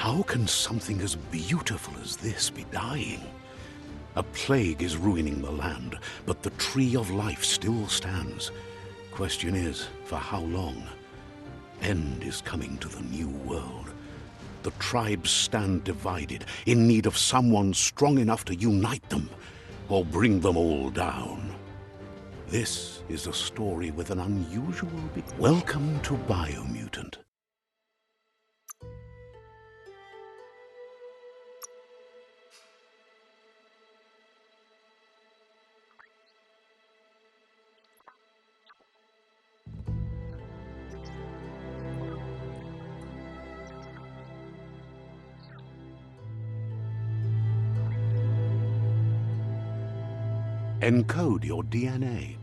How can something as beautiful as this be dying? A plague is ruining the land, but the tree of life still stands. Question is, for how long? End is coming to the new world. The tribes stand divided, in need of someone strong enough to unite them, or bring them all down. This is a story with an unusual Welcome to Biomutant. Encode your DNA.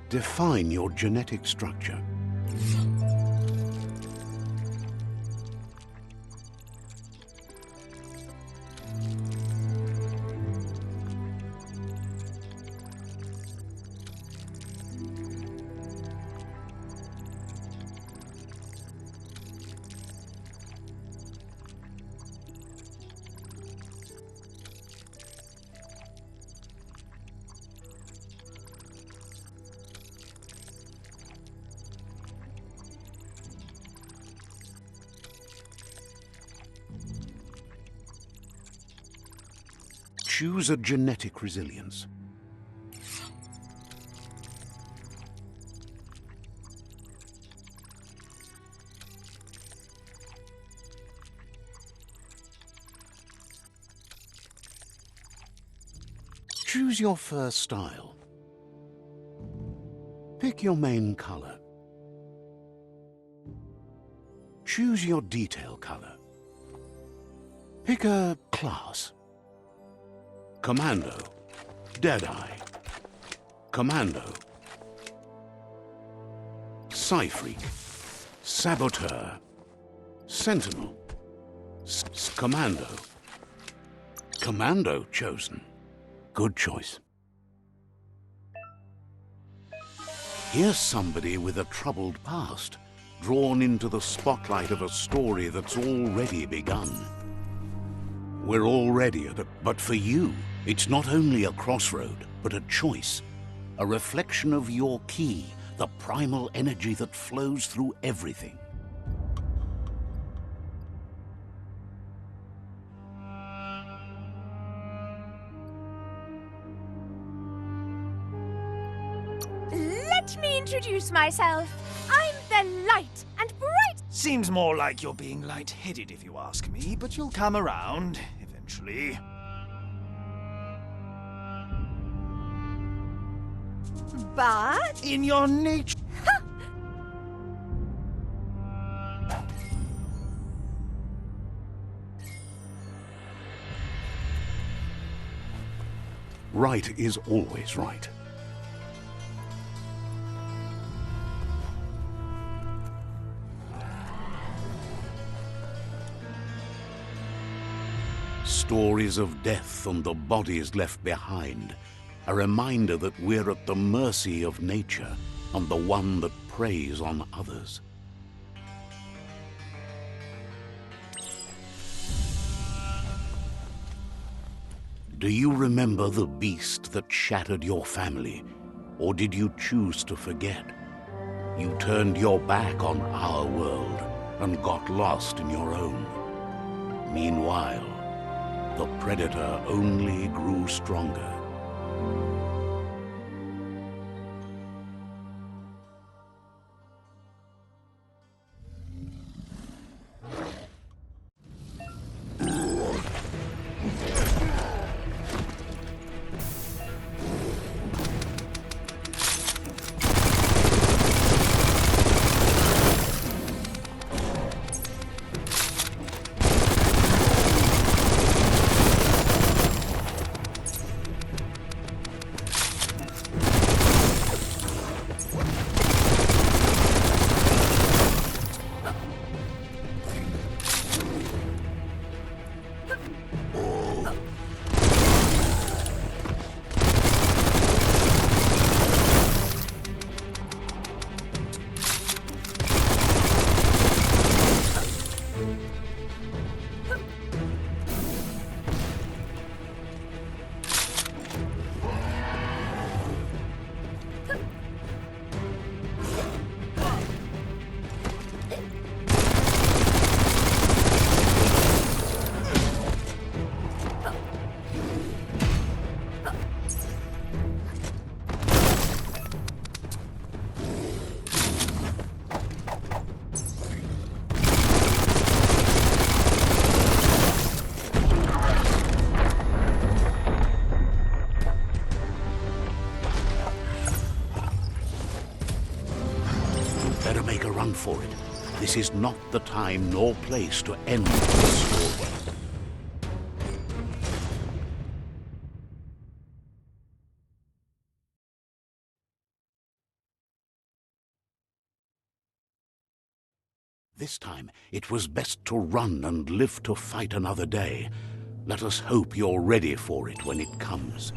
Define your genetic structure. Choose a genetic resilience. Choose your fur style. Pick your main color. Choose your detail color. Pick a class. Commando, Deadeye, Commando, Psyfreak, Saboteur, Sentinel, Commando. Commando chosen. Good choice. Here's somebody with a troubled past, drawn into the spotlight of a story that's already begun. We're already at but for you, it's not only a crossroad, but a choice. A reflection of your key, the primal energy that flows through everything. Let me introduce myself. I'm the light and bright. Seems more like you're being light-headed if you ask me, but you'll come around eventually. But In your nature. Right is always right. Stories of death and the bodies left behind. A reminder that we're at the mercy of nature and the one that preys on others. Do you remember the beast that shattered your family? Or did you choose to forget? You turned your back on our world and got lost in your own. Meanwhile, the predator only grew stronger. for it. This is not the time nor place to end the story. This time, it was best to run and live to fight another day. Let us hope you're ready for it when it comes.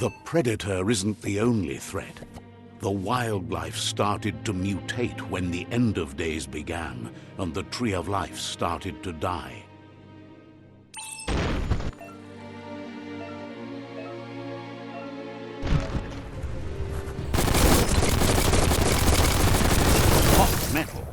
The Predator isn't the only threat. The wildlife started to mutate when the end of days began, and the Tree of Life started to die. Hot metal.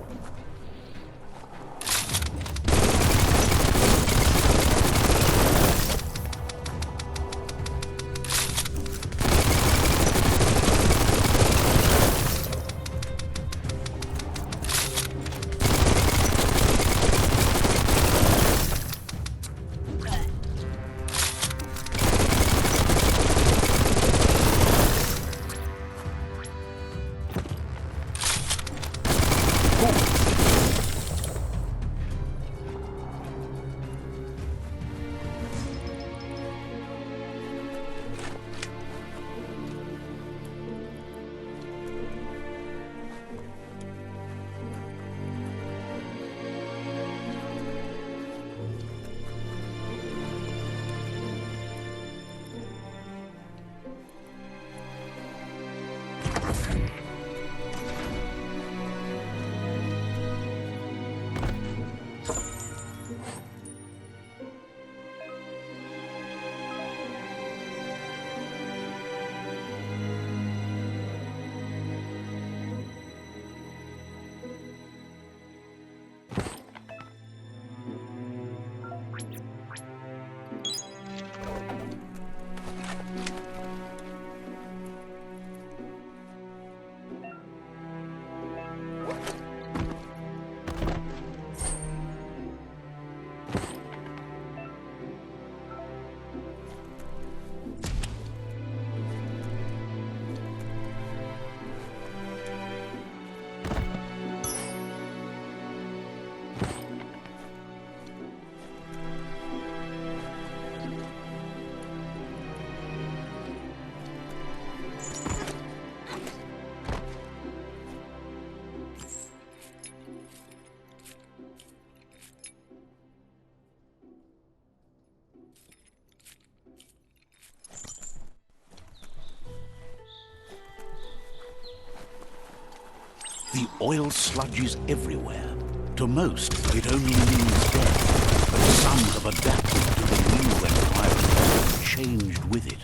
The oil sludges everywhere. To most, it only means death. But some have adapted to the new environment and changed with it.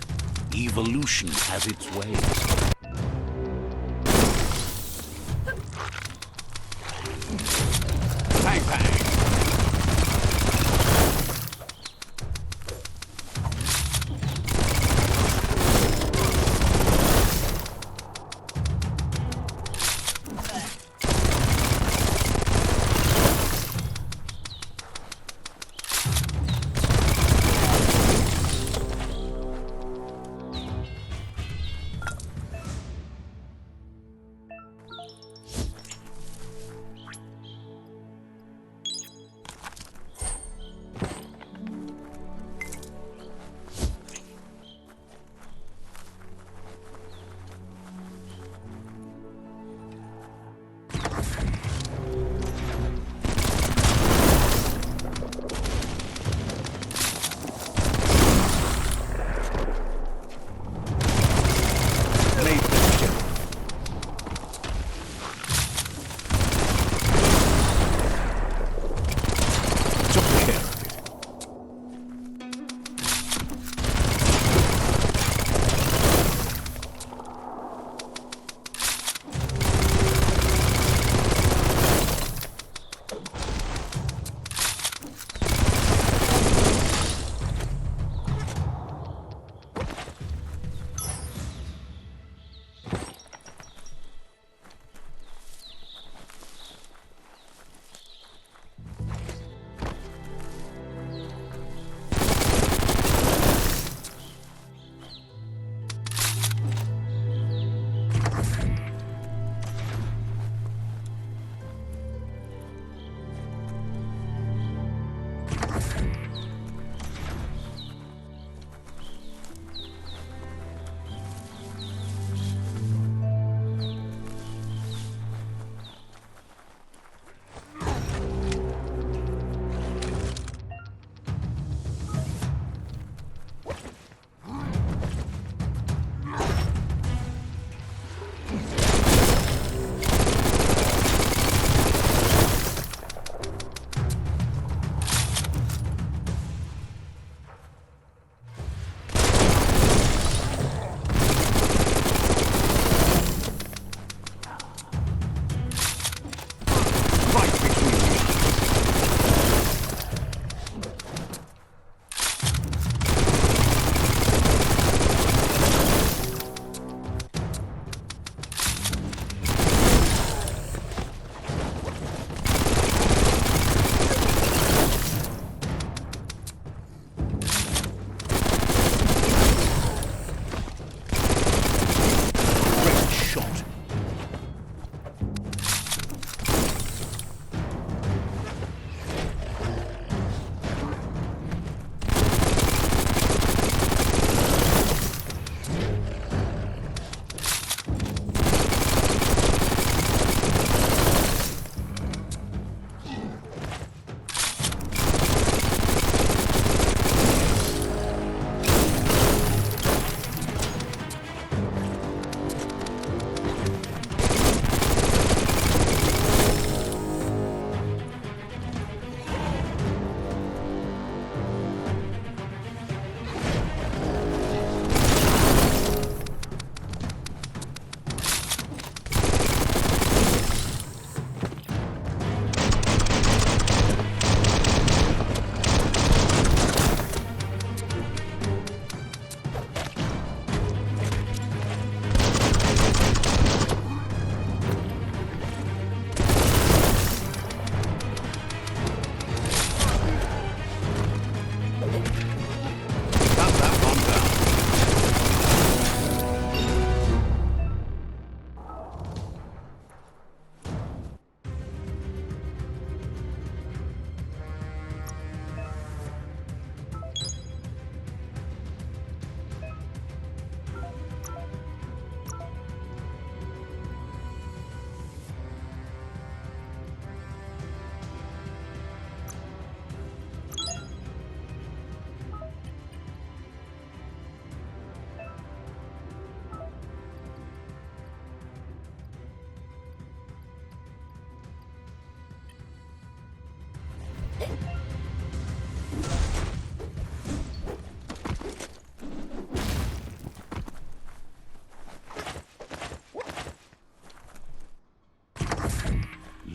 Evolution has its ways. Bang, bang!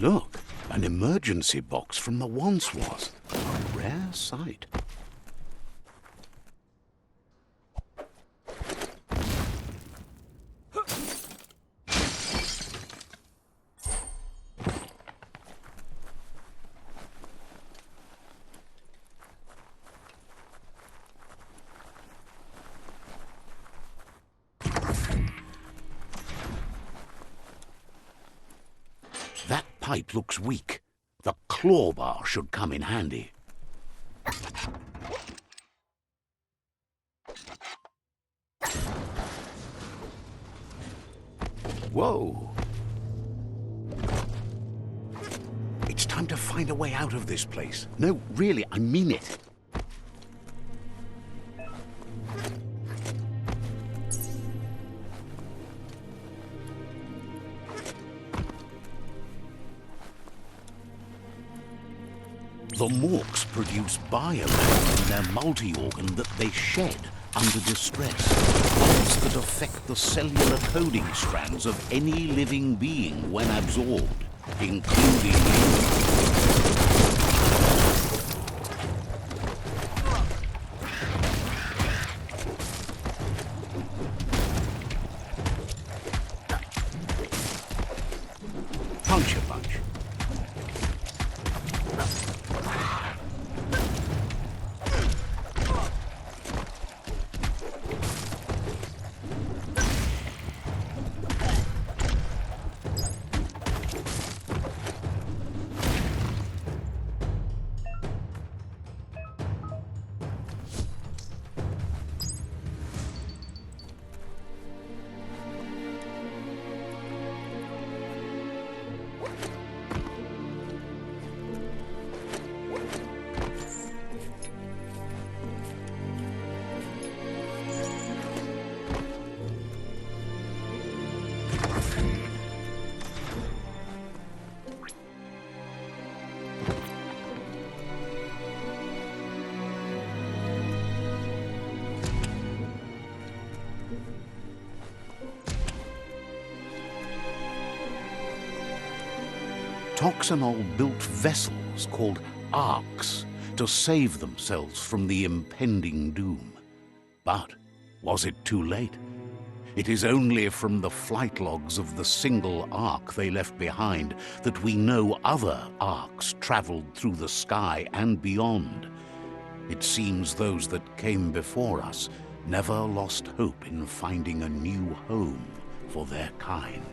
Look, an emergency box from the once was. A rare sight. That pipe looks weak. The claw bar should come in handy. Whoa! It's time to find a way out of this place. No, really, I mean it. The Morks produce biomass in their multi-organ that they shed under distress. Bonds that affect the cellular coding strands of any living being when absorbed, including punch a punch. Toxanol built vessels called arks to save themselves from the impending doom. But was it too late? It is only from the flight logs of the single ark they left behind that we know other arks traveled through the sky and beyond. It seems those that came before us never lost hope in finding a new home for their kind.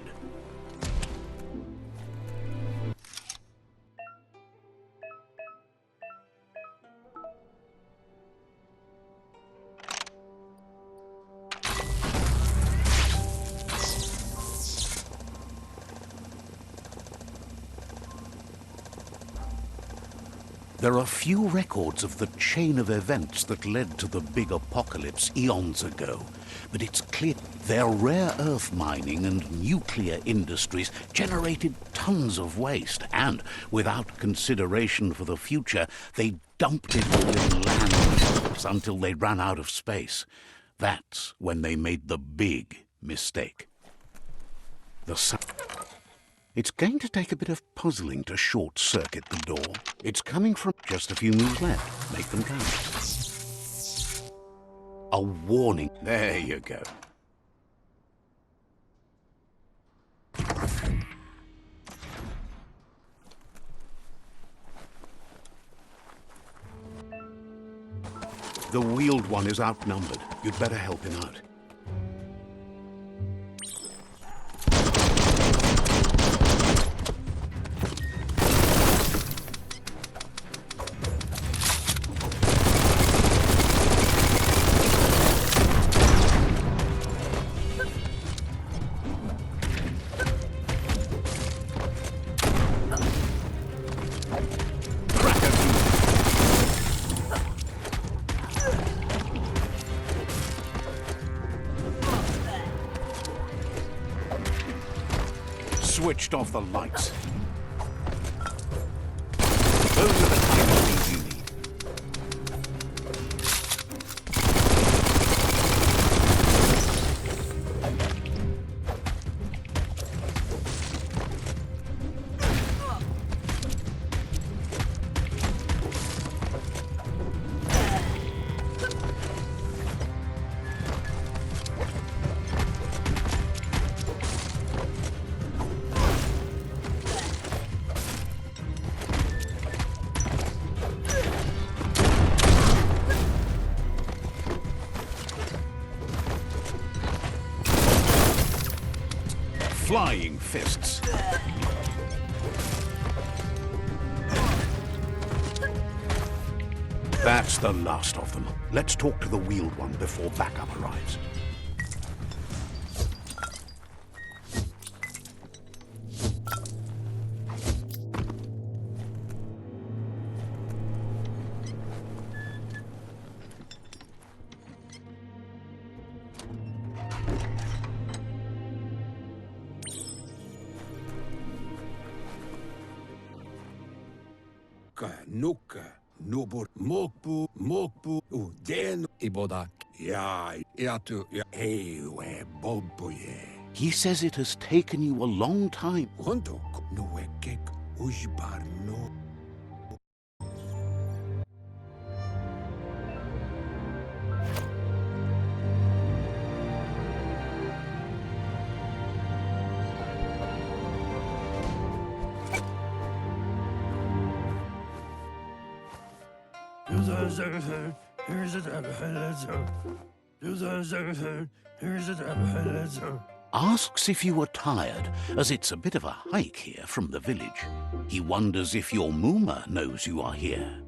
There are few records of the chain of events that led to the big apocalypse eons ago, but it's clear their rare earth mining and nuclear industries generated tons of waste, and without consideration for the future, they dumped it all in landfills until they ran out of space. That's when they made the big mistake. It's going to take a bit of puzzling to short-circuit the door. It's coming from just a few moves left. Make them count. A warning. There you go. The wheeled one is outnumbered. You'd better help him out. Switched off the lights. Those are the kind of things you need. flying fists. That's the last of them. Let's talk to the wheeled one before backup arrives. Nuka, nubur, mokbu, den ibodak. Ya, yatu, ya, ewe, bobuye. He says it has taken you a long time. Hondo, nuekek, ujbar no. Asks if you are tired, as it's a bit of a hike here from the village. He wonders if your Mooma knows you are here.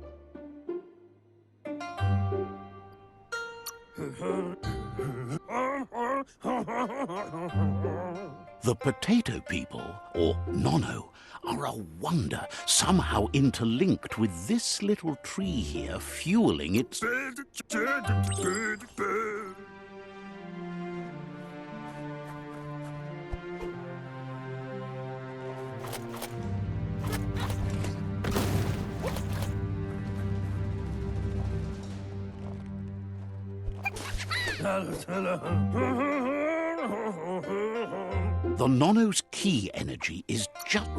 The potato people, or Nono, are a wonder, somehow interlinked with this little tree here, fueling its... The Nono's key energy is just...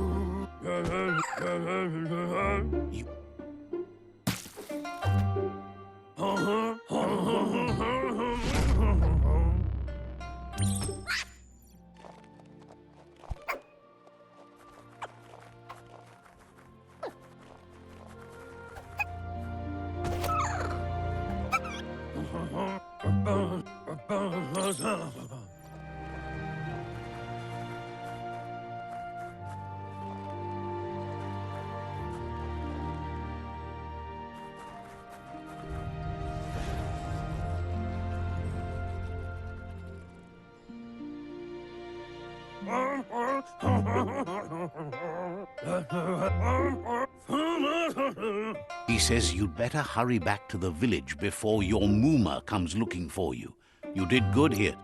He says you'd better hurry back to the village before your Mooma comes looking for you. You did good here.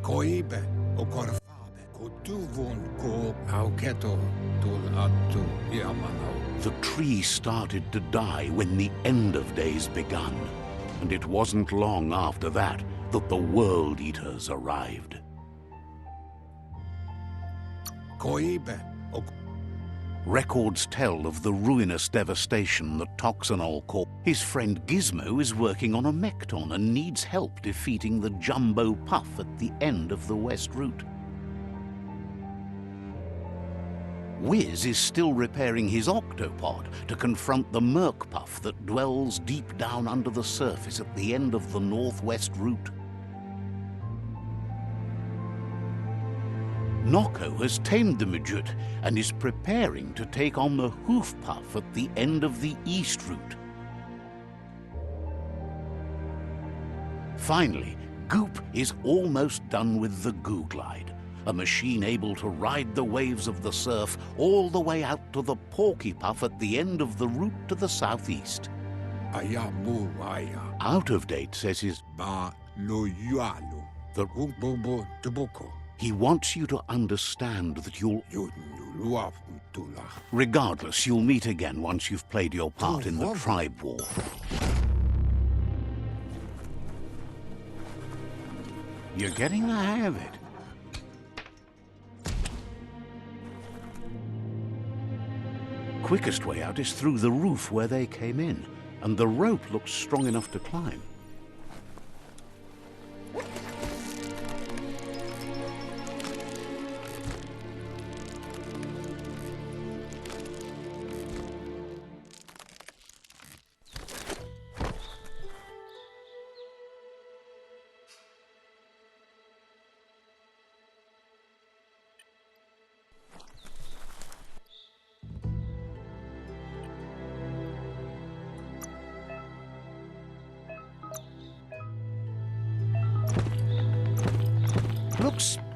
Koibe, okorfabe, kotuvun ko auketo tul atu yamanau. The tree started to die when the end of days begun, and it wasn't long after that that the World Eaters arrived. Koibe, Records tell of the ruinous devastation that Toxanol caused. His friend Gizmo is working on a Mekton and needs help defeating the Jumbo Puff at the end of the West Route. Wiz is still repairing his octopod to confront the Merc Puff that dwells deep down under the surface at the end of the Northwest Route. Noko has tamed the Midget and is preparing to take on the Hoof Puff at the end of the East Route. Finally, Goop is almost done with the Googlide, a machine able to ride the waves of the surf all the way out to the Porky Puff at the end of the route to the southeast. ayamu aya, Out of date, says his... ba lo yualu, The- umbobo tubuko, He wants you to understand that you'll... yunuluaf tula. Regardless, you'll meet again once you've played your part in the tribe war. You're getting the hang of it. Quickest way out is through the roof where they came in, and the rope looks strong enough to climb.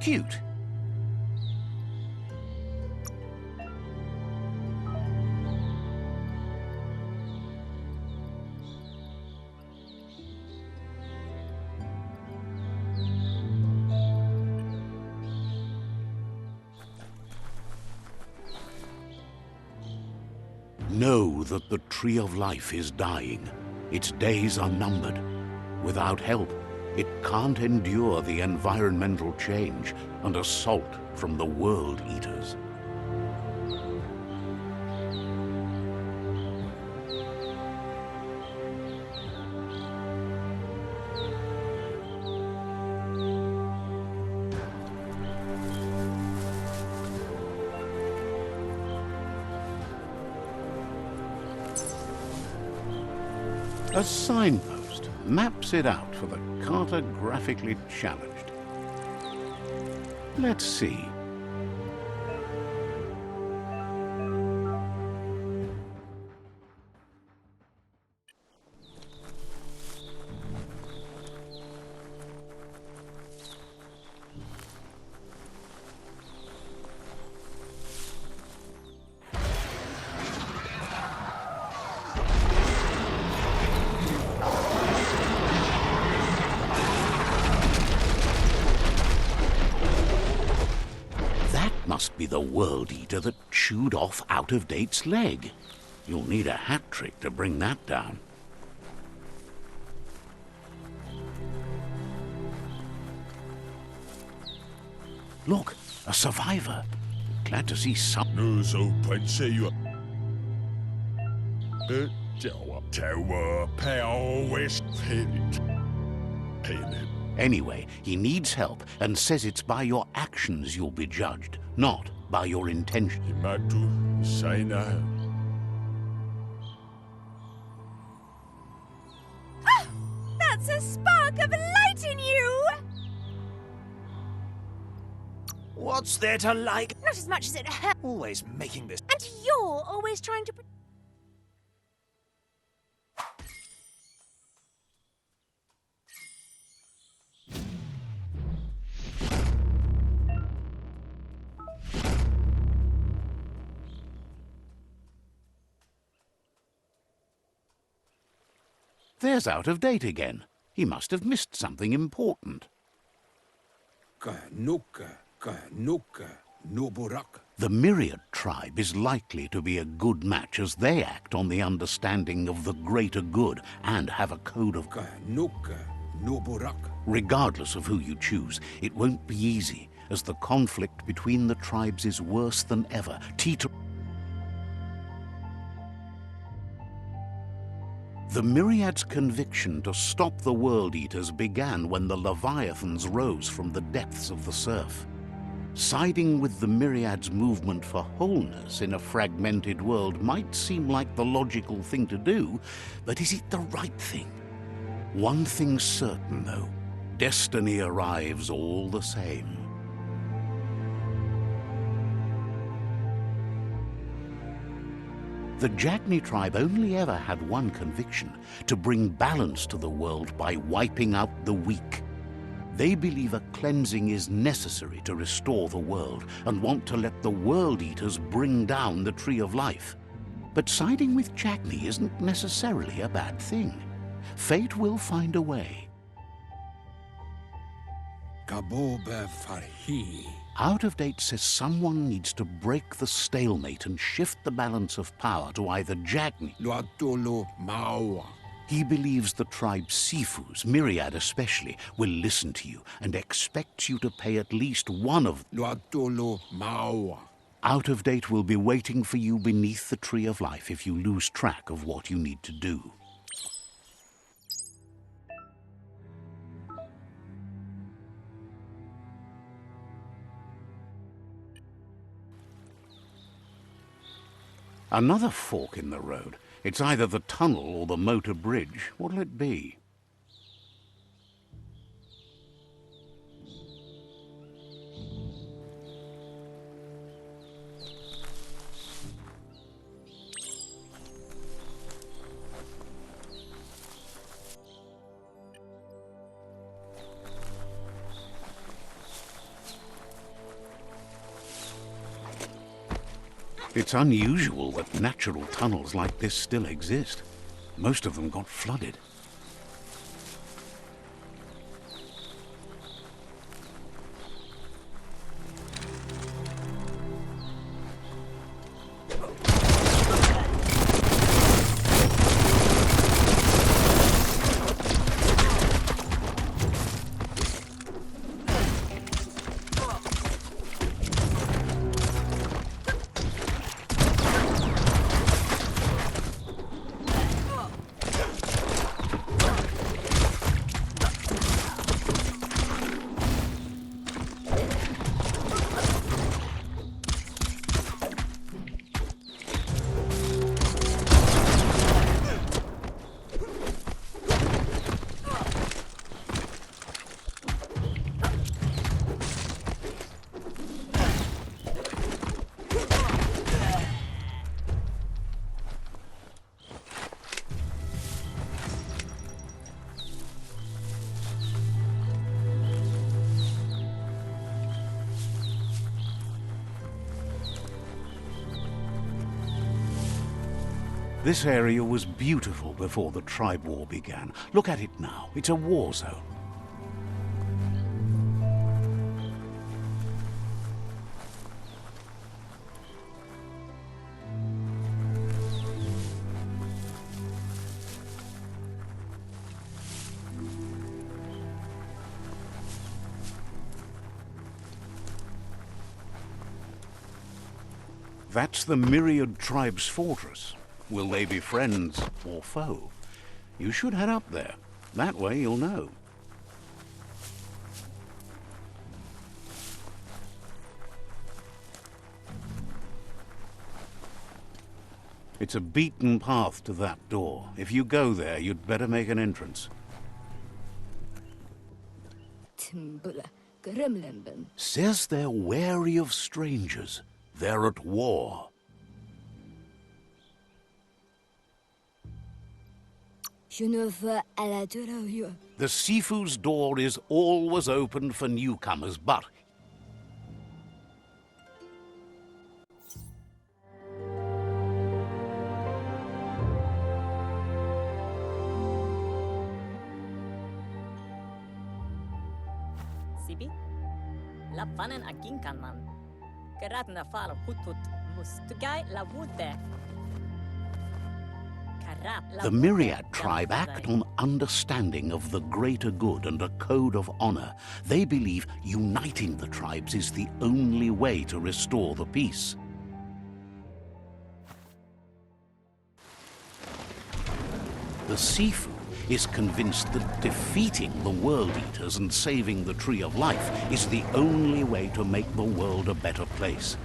Cute. Know that the Tree of Life is dying. Its days are numbered. Without help, it can't endure the environmental change and assault from the World Eaters. A signpost maps it out for the cartographically challenged. Let's see. Must be the World Eater that chewed off Out-of-Date's leg. You'll need a hat trick to bring that down. Look, a survivor. Glad to see some... Nu så prinser Tower Power West Pennant. Anyway, he needs help and says it's by your actions you'll be judged, not by your intentions. Imatu Saina. That's a spark of light in you! What's there to like? Not as much as it hurt. Always making this. And you're always trying to... There's Out-of-Date again. He must have missed something important. Kanuka, Noborak. The Myriad tribe is likely to be a good match as they act on the understanding of the greater good and have a code of... Kanuka, Noborak. Regardless of who you choose, it won't be easy, as the conflict between the tribes is worse than ever. The Myriad's conviction to stop the World Eaters began when the Leviathans rose from the depths of the surf. Siding with the Myriad's movement for wholeness in a fragmented world might seem like the logical thing to do, but is it the right thing? One thing's certain, though. Destiny arrives all the same. The Jagni tribe only ever had one conviction: to bring balance to the world by wiping out the weak. They believe a cleansing is necessary to restore the world and want to let the World Eaters bring down the Tree of Life. But siding with Jagni isn't necessarily a bad thing. Fate will find a way. Gaboba Farhi. Out-of-Date says someone needs to break the stalemate and shift the balance of power to either Jagni. Luatolo Maua. He believes the tribe's Sifus, Myriad especially, will listen to you and expects you to pay at least one of them. Luatolo Maua. Out-of-Date will be waiting for you beneath the Tree of Life if you lose track of what you need to do. Another fork in the road. It's either the tunnel or the motor bridge. What'll it be? It's unusual that natural tunnels like this still exist. Most of them got flooded. This area was beautiful before the tribe war began. Look at it now. It's a war zone. That's the Myriad Tribe's fortress. Will they be friends or foe? You should head up there. That way you'll know. It's a beaten path to that door. If you go there, you'd better make an entrance. Says they're wary of strangers. They're at war. The Sifu's door is always open for newcomers, but... Sibi? La panen aginkan man. Geratna fal hutut mus. Tugai la wute. The Myriad tribe act on understanding of the greater good and a code of honor. They believe uniting the tribes is the only way to restore the peace. The Sifu is convinced that defeating the World Eaters and saving the Tree of Life is the only way to make the world a better place.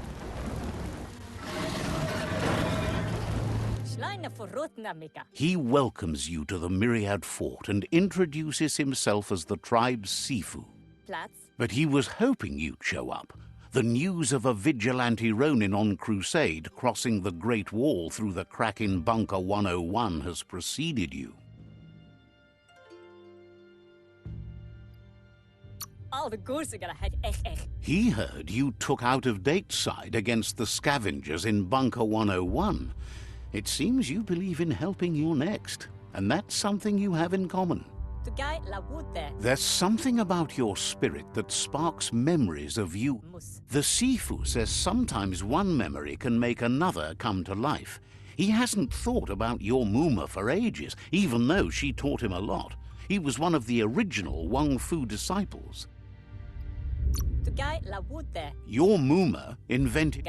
He welcomes you to the Myriad Fort and introduces himself as the tribe's Sifu. But he was hoping you'd show up. The news of a vigilante Ronin on crusade crossing the Great Wall through the crack in Bunker 101 has preceded you. He heard you took out-of-date side against the scavengers in Bunker 101. It seems you believe in helping your next, and that's something you have in common. There's something about your spirit that sparks memories of you. The Sifu says sometimes one memory can make another come to life. He hasn't thought about your Muma for ages, even though she taught him a lot. He was one of the original Wang Fu disciples. Your Muma invented...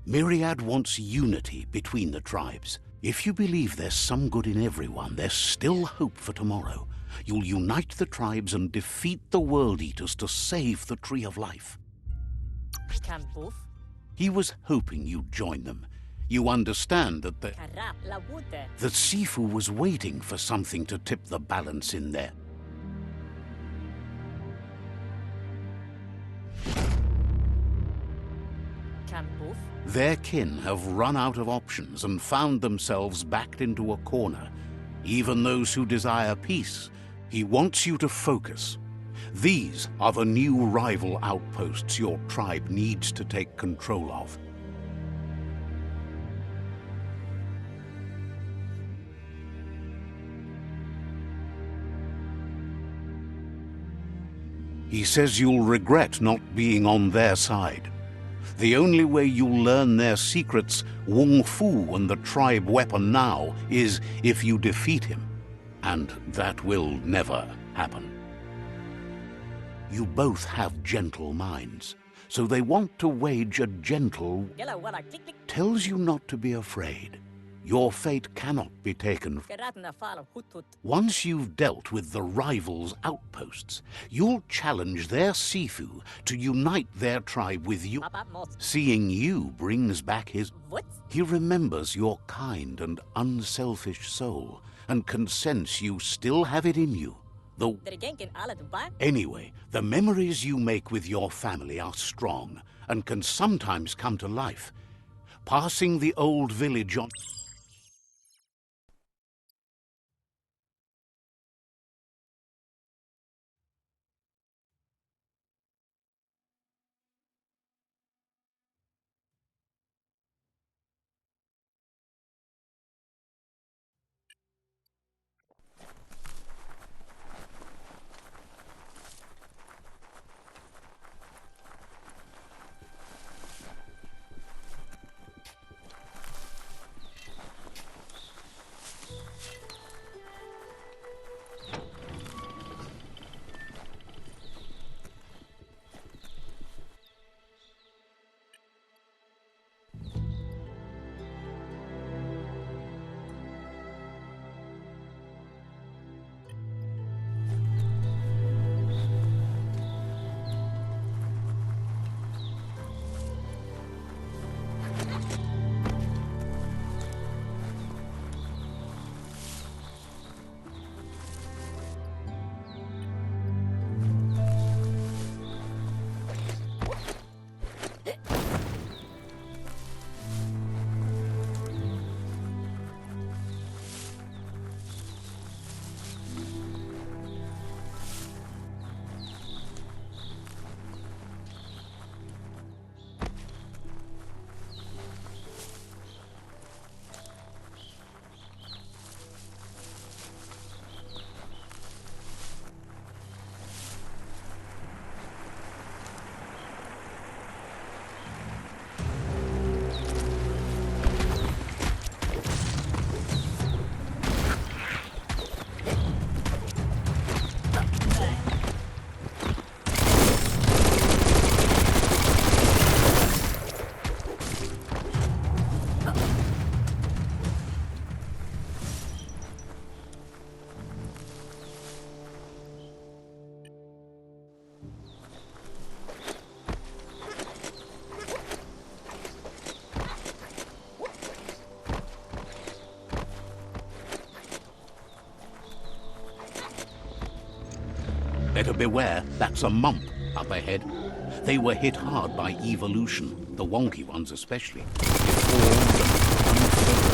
Myriad wants unity between the tribes. If you believe there's some good in everyone, there's still hope for tomorrow. You'll unite the tribes and defeat the World Eaters to save the Tree of Life. He was hoping you'd join them. You understand that the Sifu was waiting for something to tip the balance in there. Their kin have run out of options and found themselves backed into a corner. Even those who desire peace, he wants you to focus. These are the new rival outposts your tribe needs to take control of. He says you'll regret not being on their side. The only way you'll learn their secrets, Wung Fu and the tribe weapon now, is if you defeat him. And that will never happen. You both have gentle minds, so they want to wage a gentle... Gela wala click click. tells you not to be afraid. Your fate cannot be taken. Gerat na fala hut hut. Once you've dealt with the rivals' outposts, you'll challenge their Sifu to unite their tribe with you. Papa mos. Seeing you brings back his... What? He remembers your kind and unselfish soul, and can sense you still have it in you. Though, Der genken alle de ba. anyway, the memories you make with your family are strong, and can sometimes come to life. Passing the old village on... Better beware, that's a mump up ahead. They were hit hard by evolution, the wonky ones especially. Deformed and unfurled.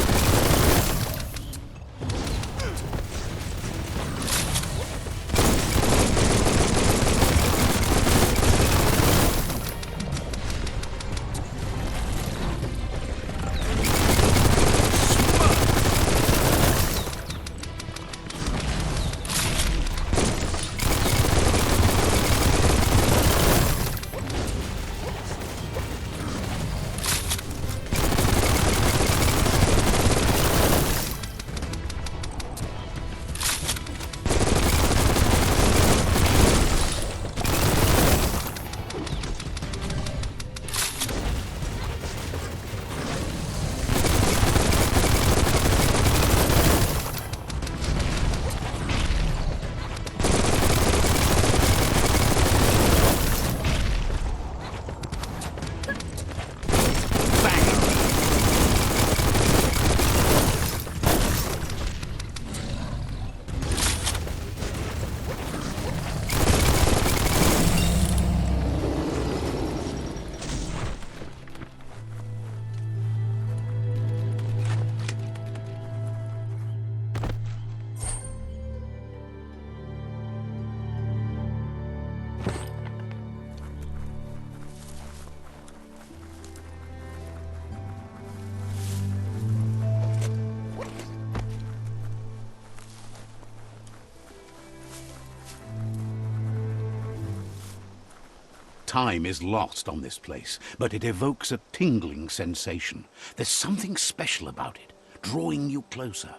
Time is lost on this place, but it evokes a tingling sensation. There's something special about it, drawing you closer.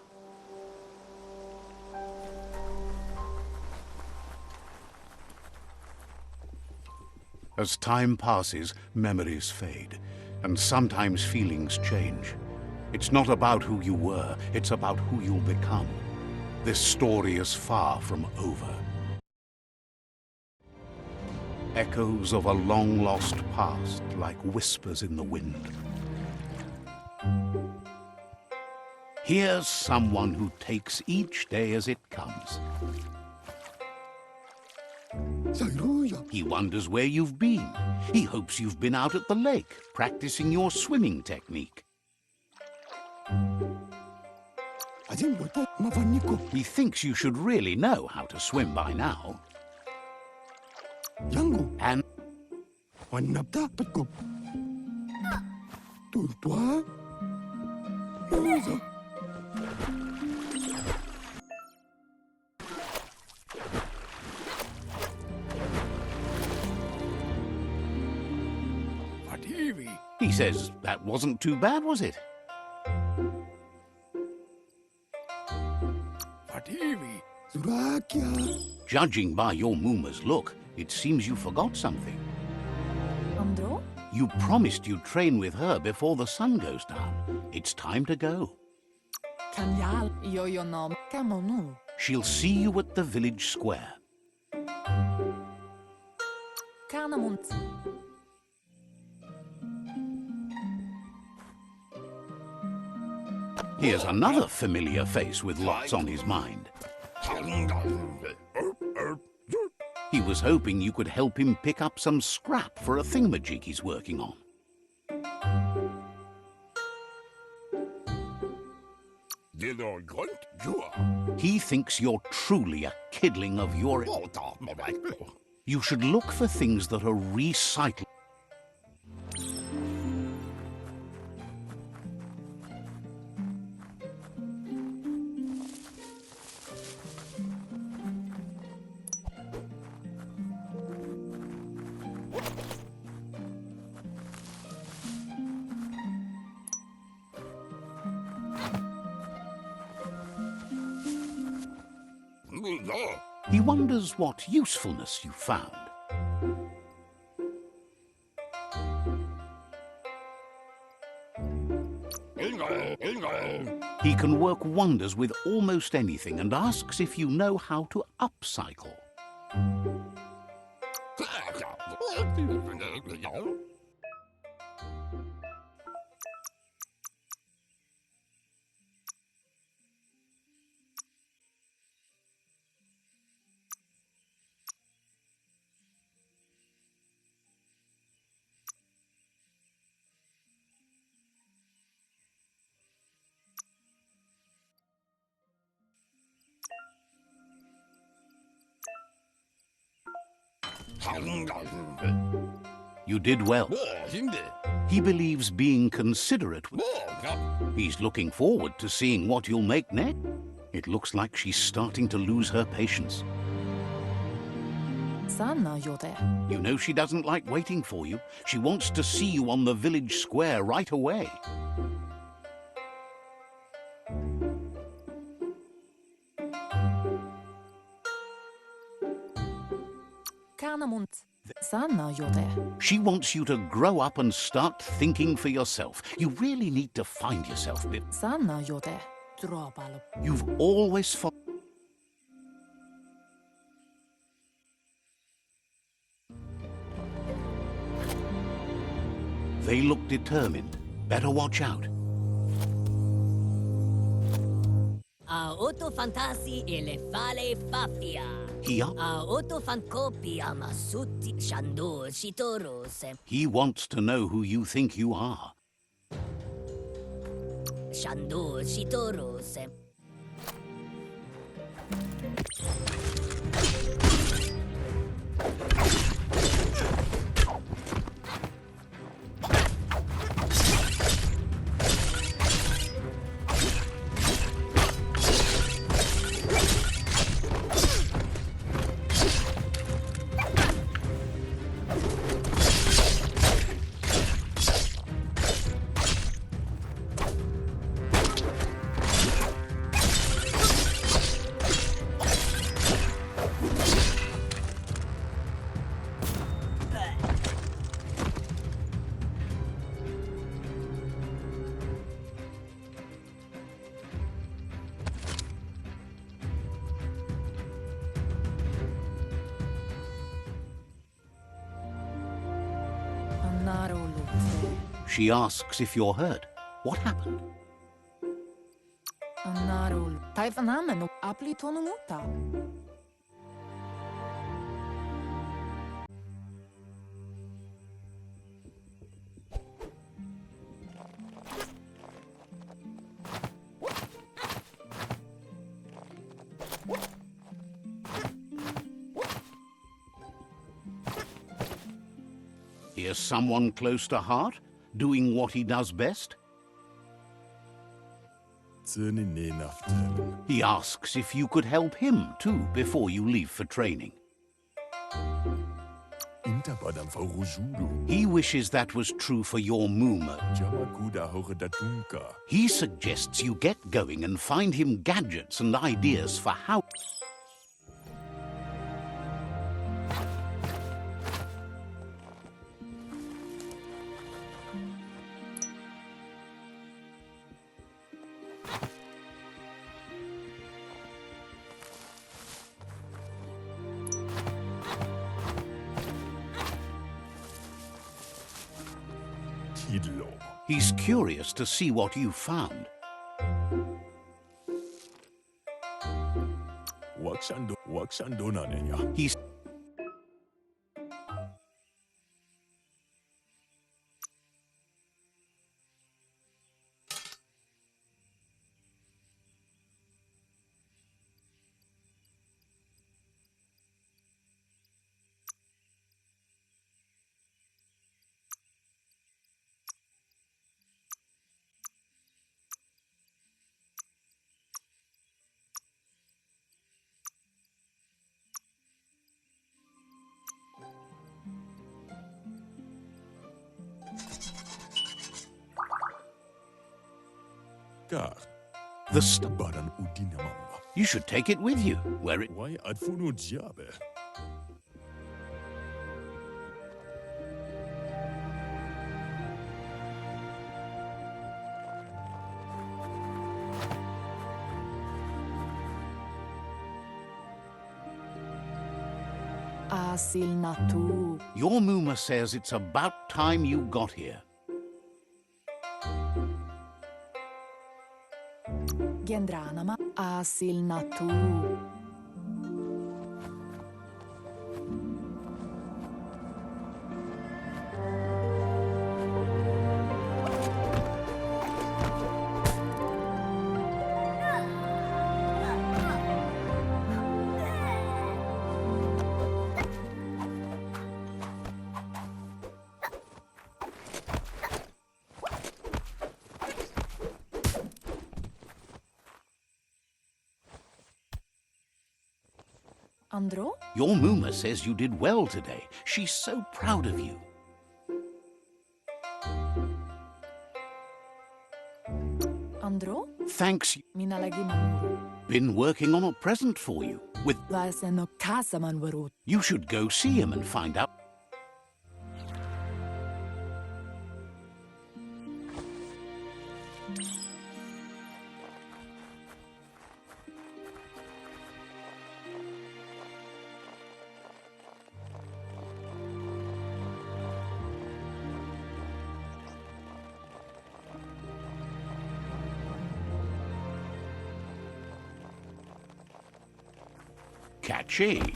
As time passes, memories fade, and sometimes feelings change. It's not about who you were, it's about who you'll become. This story is far from over. Echoes of a long-lost past, like whispers in the wind. Here's someone who takes each day as it comes. He wonders where you've been. He hopes you've been out at the lake, practicing your swimming technique. He thinks you should really know how to swim by now. And he says, that wasn't too bad, was it? Judging by your Muma's look, it seems you forgot something. Andro? You promised you'd train with her before the sun goes down. It's time to go. Kanyal yoyonom kamonu. She'll see you at the village square. Kanamunt. Here's another familiar face with lots on his mind. He was hoping you could help him pick up some scrap for a thingamajig he's working on. He thinks you're truly a kidling of your... You should look for things that are recycled. He wonders what usefulness you found. He can work wonders with almost anything and asks if you know how to upcycle. You did well. He believes being considerate. He's looking forward to seeing what you'll make next. It looks like she's starting to lose her patience. Sana yode. You know she doesn't like waiting for you. She wants to see you on the village square right away. Kanamunt. Sana yode. She wants you to grow up and start thinking for yourself. You really need to find yourself, Bip. Sana yode. Dropalo. You've always fought. They look determined. Better watch out. A otto fantasi e le fale faffia. Here, A otto fancopia masutti shandu shitorose. he wants to know who you think you are. Shandu shitorose. She asks if you're hurt. What happened? Narul. Taifanamen apli tonumuta. Here's someone close to heart, doing what he does best. He asks if you could help him too before you leave for training. He wishes that was true for your Muma. He suggests you get going and find him gadgets and ideas for how... He's curious to see what you found. He's... The stuff. You should take it with you, where it... Asil natu. Your Muma says it's about time you got here. Gendranama asil natu. Andro? Your Muma says you did well today. She's so proud of you. Andro? Thanks. Minalagi manuru. Been working on a present for you. With... Vaseno kasaman varut. You should go see him and find out. Catchy.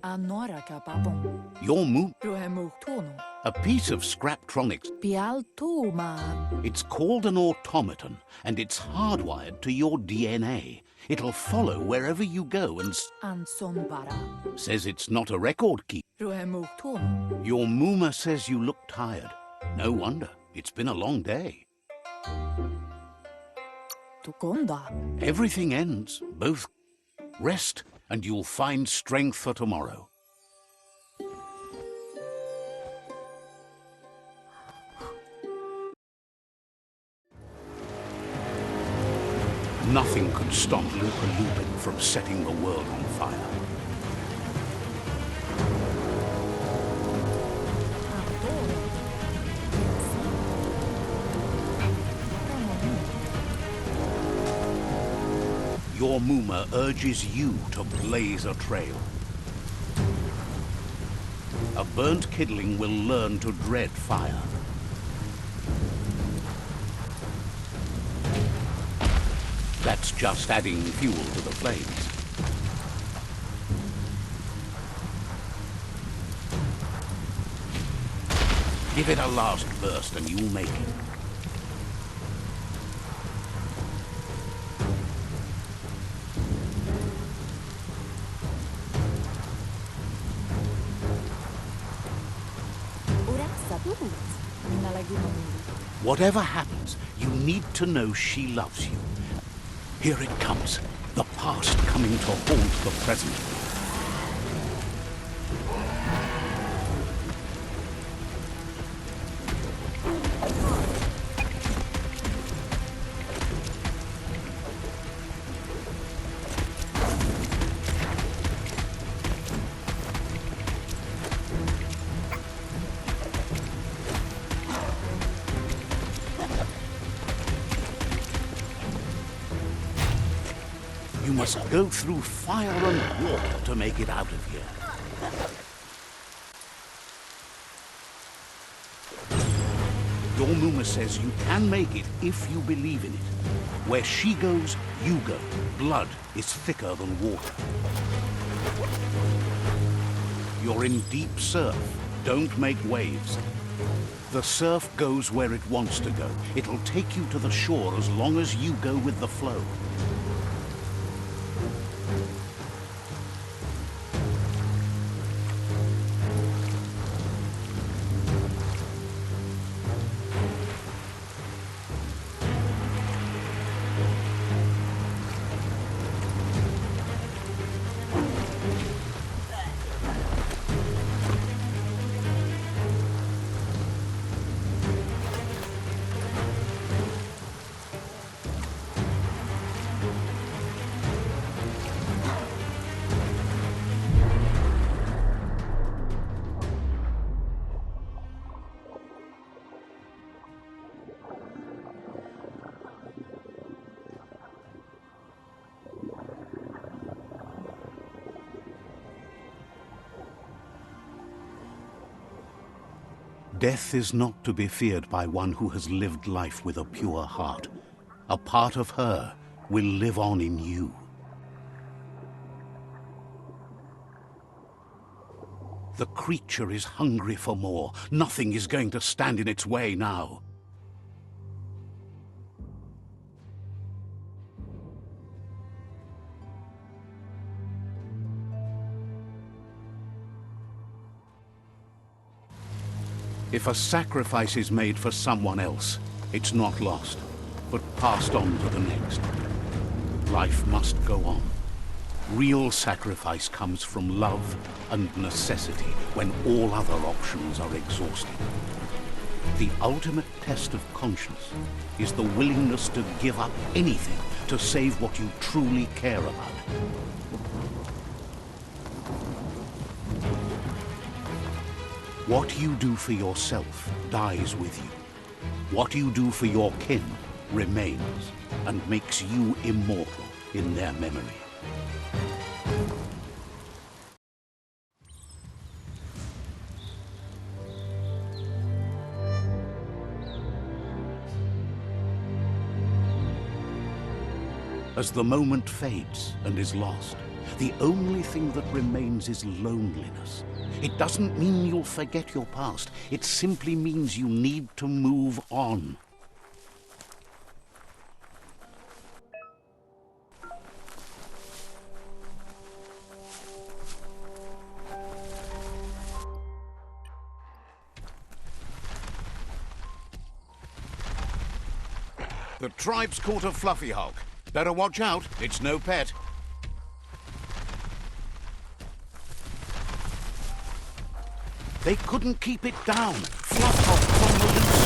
Anora kapapong. Your Muma... Ruhemu tono. A piece of Scraptronics. Pial tu ma. It's called an automaton, and it's hardwired to your DNA. It'll follow wherever you go and Anson bara. says it's not a record keep. Ruhemu tono. Your Muma says you look tired. No wonder. It's been a long day. Tukonda. Everything ends. Both rest, and you'll find strength for tomorrow. Nothing could stop Lupa Lupin from setting the world on fire. Your Muma urges you to blaze a trail. A burnt kidling will learn to dread fire. That's just adding fuel to the flames. Give it a last burst and you'll make it. Urat sabut. Nalagimon. Whatever happens, you need to know she loves you. Here it comes, the past coming to haunt the present. You must go through fire and water to make it out of here. Your Muma says you can make it if you believe in it. Where she goes, you go. Blood is thicker than water. You're in deep surf. Don't make waves. The surf goes where it wants to go. It'll take you to the shore as long as you go with the flow. Death is not to be feared by one who has lived life with a pure heart. A part of her will live on in you. The creature is hungry for more. Nothing is going to stand in its way now. If a sacrifice is made for someone else, it's not lost, but passed on to the next. Life must go on. Real sacrifice comes from love and necessity when all other options are exhausted. The ultimate test of conscience is the willingness to give up anything to save what you truly care about. What you do for yourself dies with you. What you do for your kin remains and makes you immortal in their memory. As the moment fades and is lost, the only thing that remains is loneliness. It doesn't mean you'll forget your past. It simply means you need to move on. The tribe's caught a fluffy hog. Better watch out, it's no pet. They couldn't keep it down. Fluff hopped on the loose.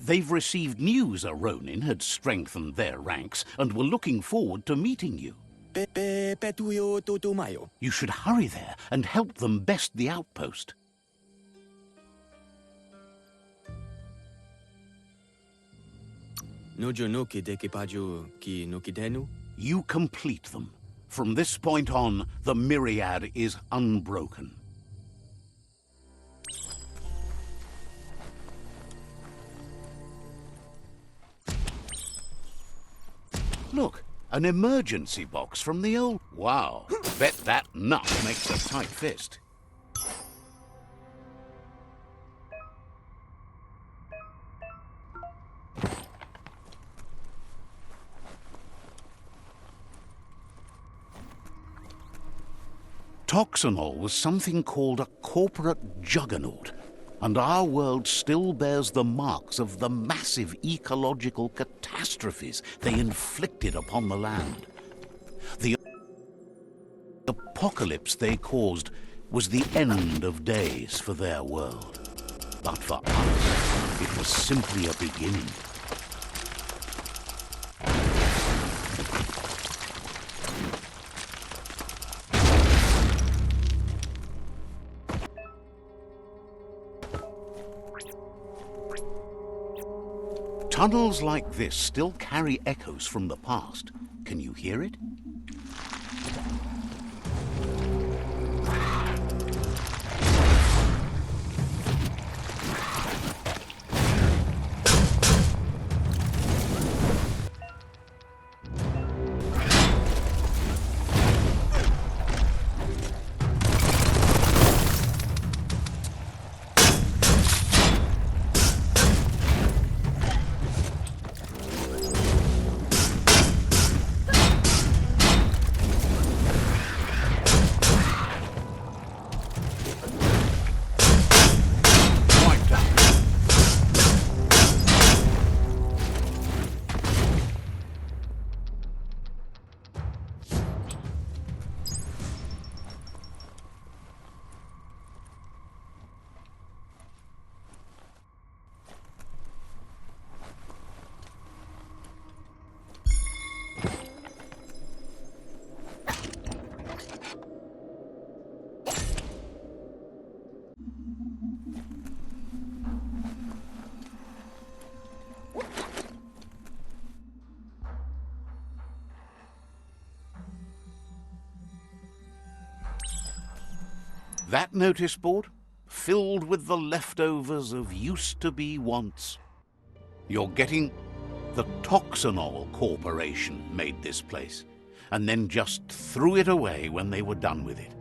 They've received news a Ronin had strengthened their ranks and were looking forward to meeting you. Petuyo tutumayo. You should hurry there and help them best the outpost. Nojo no ki dekipaju ki no kidenu? You complete them. From this point on, the Myriad is unbroken. Look, an emergency box from the old... Wow, bet that nut makes a tight fist. Toxanol was something called a corporate juggernaut, and our world still bears the marks of the massive ecological catastrophes they inflicted upon the land. The apocalypse they caused was the end of days for their world. But for us, it was simply a beginning. Tunnels like this still carry echoes from the past. Can you hear it? That notice board? Filled with the leftovers of used-to-be wants. You're getting... The Toxanol Corporation made this place, and then just threw it away when they were done with it.